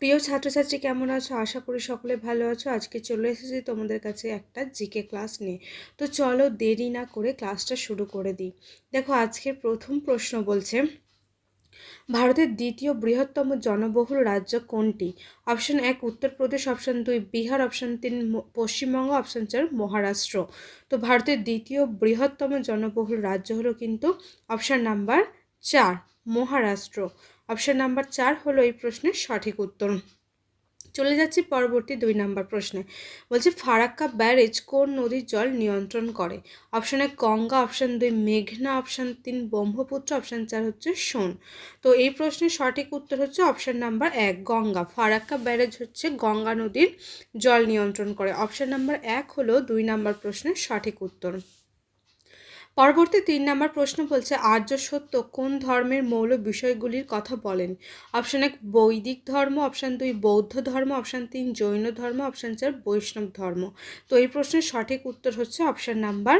প্রিয় ছাত্রছাত্রী কেমন আছো? আশা করি সকলে ভালো আছো। আজকে চলে এসেছি তোমাদের কাছে একটা জিকে ক্লাস নিয়ে। তো চলো দেরি না করে ক্লাসটা শুরু করে দিই। দেখো আজকের প্রথম প্রশ্ন বলছে, ভারতের দ্বিতীয় বৃহত্তম জনবহুল রাজ্য কোনটি? Option 1 Uttar Pradesh, option 2 Bihar, option 3 Paschimbanga, option 4 Maharashtra. তো ভারতের দ্বিতীয় বৃহত্তম জনবহুল রাজ্য হলো কিন্তু option number 4 Maharashtra. Option number 4 হলো এই প্রশ্নের সঠিক উত্তর। চলে যাচ্ছি পরবর্তী 2 নম্বর প্রশ্নে। বলছে ফারাক্কা ব্যারেজ কোন নদীর জল নিয়ন্ত্রণ করে? অপশন 1 গঙ্গা, অপশন 2 মেঘনা, অপশন 3 ব্রহ্মপুত্র, অপশন 4 হচ্ছে সোন। তো এই প্রশ্নের সঠিক উত্তর হচ্ছে option number 1 Ganga. Farakka barrage হচ্ছে গঙ্গা নদীর জল নিয়ন্ত্রণ করে। অপশন নাম্বার 1 হলো 2 নম্বর প্রশ্নের সঠিক উত্তর। পরবর্তী 3 নম্বর প্রশ্ন বলছে আর্য সত্য কোন ধর্মের মৌল বিষয়গুলির কথা বলেন? অপশন 1 বৈদিক ধর্ম, অপশন 2 বৌদ্ধ ধর্ম, অপশন 3 জৈন ধর্ম, অপশন 4 বৈষ্ণব ধর্ম। তো এই প্রশ্নের সঠিক উত্তর হচ্ছে অপশন নাম্বার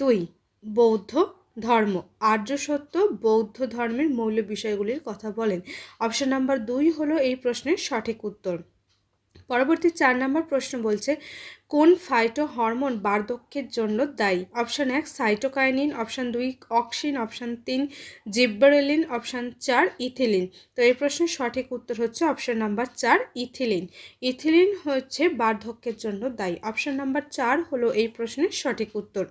2 বৌদ্ধ ধর্ম। আর্য সত্য বৌদ্ধ ধর্মের মৌল বিষয়গুলির কথা বলেন। অপশন নাম্বার 2 হলো এই প্রশ্নের সঠিক উত্তর। পরবর্তী 4 নম্বর প্রশ্ন বলছে কোন ফাইটো হরমোন বার্ধক্যের জন্য দায়ী? Option 1 cytokinin, option 2 auxin, option 3 gibberellin, option 4 ethylene. তো এই প্রশ্নের সঠিক উত্তর হচ্ছে অপশন নাম্বার 4 ইথিলিন। ইথিলিন হচ্ছে বার্ধক্যের জন্য দায়ী। অপশন নাম্বার 4 হলো এই প্রশ্নের সঠিক উত্তর।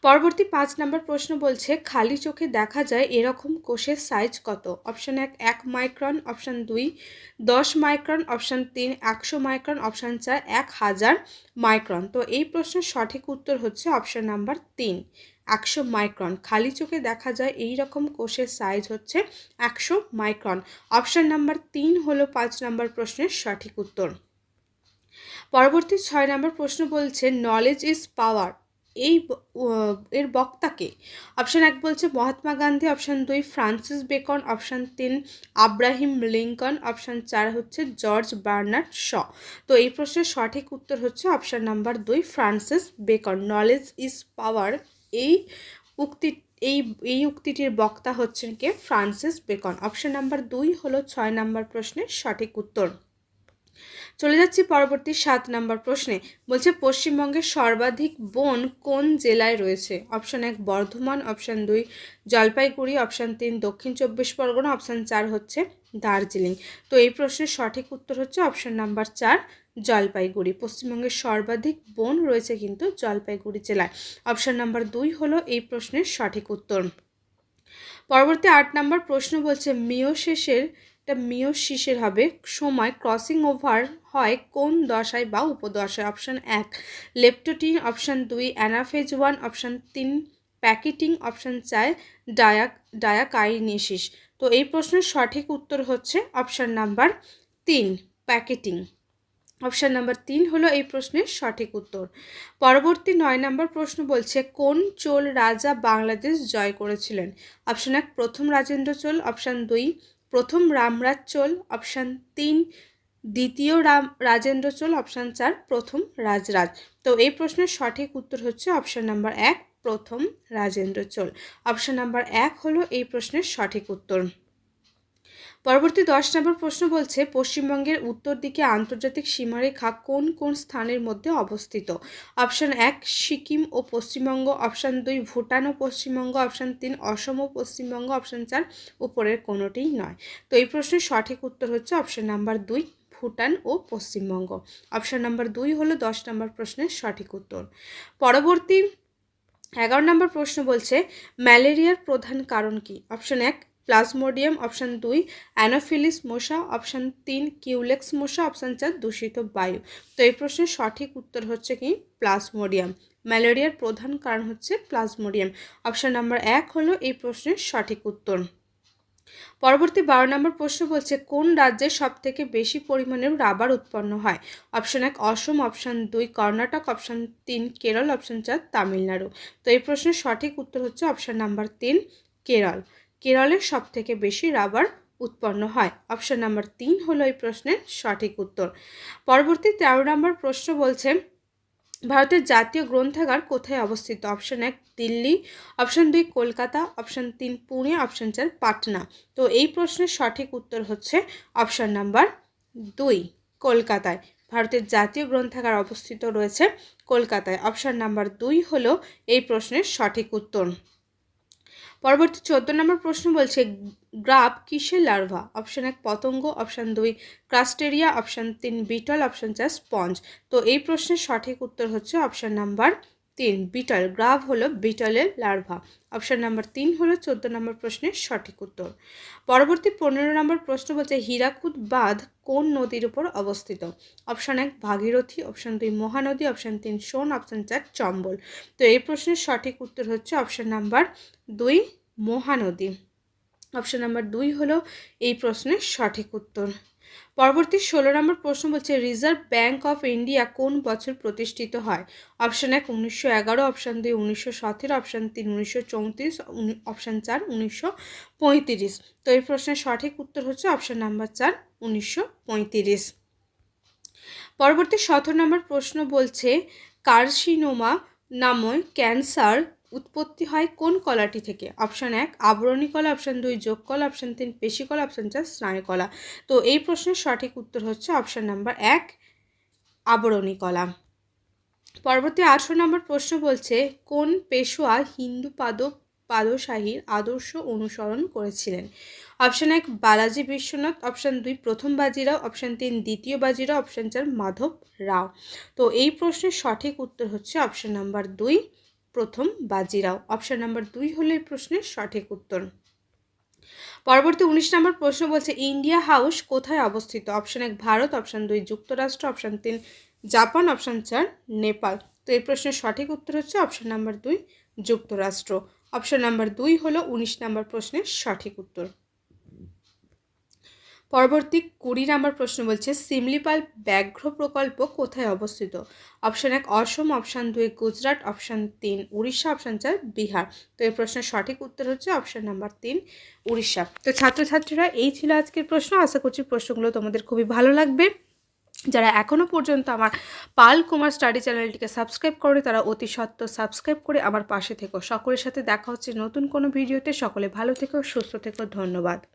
পরবর্তী 5 নম্বর প্রশ্ন বলছে খালি চোখে দেখা যায় এরকম কোষের সাইজ কত? Option 1 1 micron, option 2 10 micron, option 3 100 micron, option 4 1000 micron. তো এই প্রশ্নের সঠিক উত্তর হচ্ছে অপশন নাম্বার 3 100 মাইক্রন। খালি চোখে দেখা যায় এই রকম কোষের সাইজ হচ্ছে 100 মাইক্রন। অপশন নাম্বার 3 হলো 5 নম্বর প্রশ্নের সঠিক উত্তর। পরবর্তী 6 নম্বর প্রশ্ন বলছে নলেজ ইজ পাওয়ার এই এর বক্তাকে? অপশন 1 বলছে Mahatma Gandhi, option 2 Francis Bacon, option 3 Abraham Lincoln, option 4 হচ্ছে জর্জ বার্নার্ড শ। তো এই প্রশ্নের সঠিক উত্তর হচ্ছে option number 2 Francis Bacon. Knowledge is power এই উক্তি এই উক্তিটির বক্তা হচ্ছেন কে? Francis Bacon. অপশন নাম্বার 2 হলো 6 নম্বর প্রশ্নের সঠিক উত্তর। চলে যাচ্ছি পরবর্তী 7 নম্বর প্রশ্নে। বলছে পশ্চিমবঙ্গের সর্বাধিক বন কোন জেলায় রয়েছে? Option 1 Bardhaman, option 2 Jalpaiguri, option 3 দক্ষিণ 24 পরগনা, অপশন 4 হচ্ছে দার্জিলিং। তো এই প্রশ্নের সঠিক উত্তর হচ্ছে অপশন নাম্বার 4 জলপাইগুড়ি। পশ্চিমবঙ্গের সর্বাধিক বন রয়েছে কিন্তু জলপাইগুড়ি জেলায়। অপশন নাম্বার 2 হলো এই প্রশ্নের সঠিক উত্তর। পরবর্তী 8 নম্বর প্রশ্ন বলছে মিওসিসের হবে সময় ক্রসিং ওভার হয় কোন দশায় বা উপদশায়? Option 1 leptotene, option 2 anaphase 1, option 3 pachytene, option 4 diakinesis. তো এই প্রশ্নের সঠিক উত্তর হচ্ছে option number 3 pachytene. Option number 3 হলো এই প্রশ্নের সঠিক উত্তর। পরবর্তী 9 নম্বর প্রশ্ন বলছে কোন চোল রাজা বাংলাদেশ জয় করেছিলেন? অপশান 1 প্রথম রাজেন্দ্র চোল, অপশান 2 প্রথম রামরাজ চোল, অপশান 3 দ্বিতীয় রাজেন্দ্র চোল, অপশান 4 প্রথম রাজরাজ। তো এই প্রশ্নের সঠিক উত্তর হচ্ছে অপশান নাম্বার 1 প্রথম রাজেন্দ্র চোল। অপশান নাম্বার 1 হলো এই প্রশ্নের সঠিক উত্তর। পরবর্তী 10 নম্বর প্রশ্ন বলছে পশ্চিমবঙ্গের উত্তর দিকে আন্তর্জাতিক সীমারেখা কোন কোন স্থানের মধ্যে অবস্থিত? অপশন 1 সিকিম ও পশ্চিমবঙ্গ, অপশন 2 ভুটান ও পশ্চিমবঙ্গ, অপশন 3 অসম ও পশ্চিমবঙ্গ, অপশন 4 উপরের কোনোটিই নয়। তো এই প্রশ্নের সঠিক উত্তর হচ্ছে অপশন নাম্বার 2 ভুটান ও পশ্চিমবঙ্গ। অপশন নাম্বার 2 হলো 10 নম্বর প্রশ্নের সঠিক উত্তর। পরবর্তী 11 নম্বর প্রশ্ন বলছে ম্যালেরিয়ার প্রধান কারণ কি? অপশন 1 প্লাজমোডিয়াম, অপশন 2 অ্যানোফিলিস মশা, অপশন 3 কিউলেক্স মশা, অপশন 4 দূষিত বায়ু। তো এই প্রশ্নের সঠিক উত্তর হচ্ছে কি প্লাজমোডিয়াম। ম্যালেরিয়ার প্রধান কারণ হচ্ছে প্লাজমোডিয়াম। অপশন নাম্বার 1 হলো এই প্রশ্নের সঠিক উত্তর। পরবর্তী 12 নম্বর প্রশ্ন বলছে কোন রাজ্যে সবথেকে বেশি পরিমাণে রাবার উৎপন্ন হয়? অপশন 1 অসম, option 2 Karnataka, option 3 Kerala, option 4 Tamil Nadu. তো এই প্রশ্নের সঠিক উত্তর হচ্ছে অপশন নাম্বার 3 কেরল। কেরলের সবথেকে বেশি রাবার উৎপন্ন হয়। অপশন নাম্বার 3 হলো এই প্রশ্নের সঠিক উত্তর। পরবর্তী 13 নম্বর প্রশ্ন বলছে ভারতের জাতীয় গ্রন্থাগার কোথায় অবস্থিত? Option 1 Delhi, option 2 Kolkata, option 3 Pune, option 4 Patna. তো এই প্রশ্নের সঠিক উত্তর হচ্ছে অপশান নাম্বার 2 কলকাতায়। ভারতের জাতীয় গ্রন্থাগার অবস্থিত রয়েছে কলকাতায়। অপশান নাম্বার 2 হলো এই প্রশ্নের সঠিক উত্তর। পরবর্তী 14 নম্বর প্রশ্ন বলছে গ্রাফ কিসের লার্ভা? অপশান 1 পতঙ্গ, option 2 crustacea, option 3 beetle, option 4 sponge. তো এই প্রশ্নের সঠিক উত্তর হচ্ছে অপশান নাম্বার 3 বিটল। গ্রাফ হলো বিটলের লার্ভা। অপশান নাম্বার 3 হলো 14 নম্বর প্রশ্নের সঠিক উত্তর। পরবর্তী 15 নম্বর প্রশ্ন বলছে হীরাকুদ বাঁধ কোন নদীর উপর অবস্থিত? Option 1 Bhagirathi, option 2 Mahanadi, option 3 সোন, অপশান 4 চম্বল। তো এই প্রশ্নের সঠিক উত্তর হচ্ছে option number 2 Mahanadi. Option number 2 হলো এই প্রশ্নের সঠিক উত্তর। পরবর্তী 16 নম্বর প্রশ্ন বলছে রিজার্ভ ব্যাঙ্ক অফ ইন্ডিয়া কোন বছর প্রতিষ্ঠিত হয়? Option 1 1911, option 2 1917, option 3 1934, option 4 1935। তো এই প্রশ্নের সঠিক উত্তর হচ্ছে অপশান নাম্বার 4 1935। পরবর্তী 17 নম্বর প্রশ্ন বলছে কার্সিনোমা নামক ক্যান্সার উৎপত্তি হয় কোন কলাটি থেকে? অপশান 1 আবরণী কলা, অপশান 2 যোগ কলা, অপশান 3 পেশি কলা, অপশান 4 স্নায়ু কলা। তো এই প্রশ্নের সঠিক উত্তর হচ্ছে অপশান নাম্বার 1 আবরণী কলা। পরবর্তী 18 নম্বর প্রশ্ন বলছে কোন পেশোয়া হিন্দু পাদশাহীর আদর্শ অনুসরণ করেছিলেন? অপশান 1 বালাজি বিশ্বনাথ, অপশান 2 প্রথম বাজিরাও, অপশান 3 দ্বিতীয় বাজিরাও, অপশান 4 মাধব রাও। তো এই প্রশ্নের সঠিক উত্তর হচ্ছে অপশান নাম্বার 2 প্রথম বাজিরাও। অপশান নাম্বার 2 হলো এই প্রশ্নের সঠিক উত্তর। পরবর্তী 19 নম্বর প্রশ্ন বলছে ইন্ডিয়া হাউস কোথায় অবস্থিত? অপশান 1 ভারত, অপশান 2 যুক্তরাষ্ট্র, অপশান 3 জাপান, অপশান 4 নেপাল। তো এই প্রশ্নের সঠিক উত্তর হচ্ছে অপশান নাম্বার 2 যুক্তরাষ্ট্র। অপশান নাম্বার 2 হলো 19 নম্বর প্রশ্নের সঠিক উত্তর। পরবর্তী 20 নম্বর প্রশ্ন বলছে সিমলিপাল ব্যাঘ্র প্রকল্প কোথায় অবস্থিত? Option 1 Assam, option 2 Gujarat, option 3 Orissa, option 4 Bihar. তো এই প্রশ্নের সঠিক উত্তর হচ্ছে অপশান নাম্বার 3 উড়িষ্যা। তো ছাত্রছাত্রীরা এই ছিল আজকের প্রশ্ন। আশা করছি প্রশ্নগুলো তোমাদের খুবই ভালো লাগবে। যারা এখনও পর্যন্ত আমার পাল কুমার স্টাডি চ্যানেলটিকে সাবস্ক্রাইব করে তারা অতি সত্ত্বর সাবস্ক্রাইব করে আমার পাশে থেকো। সকলের সাথে দেখা হচ্ছে নতুন কোনো ভিডিওতে। সকলে ভালো থেকো, সুস্থ থেকো। ধন্যবাদ।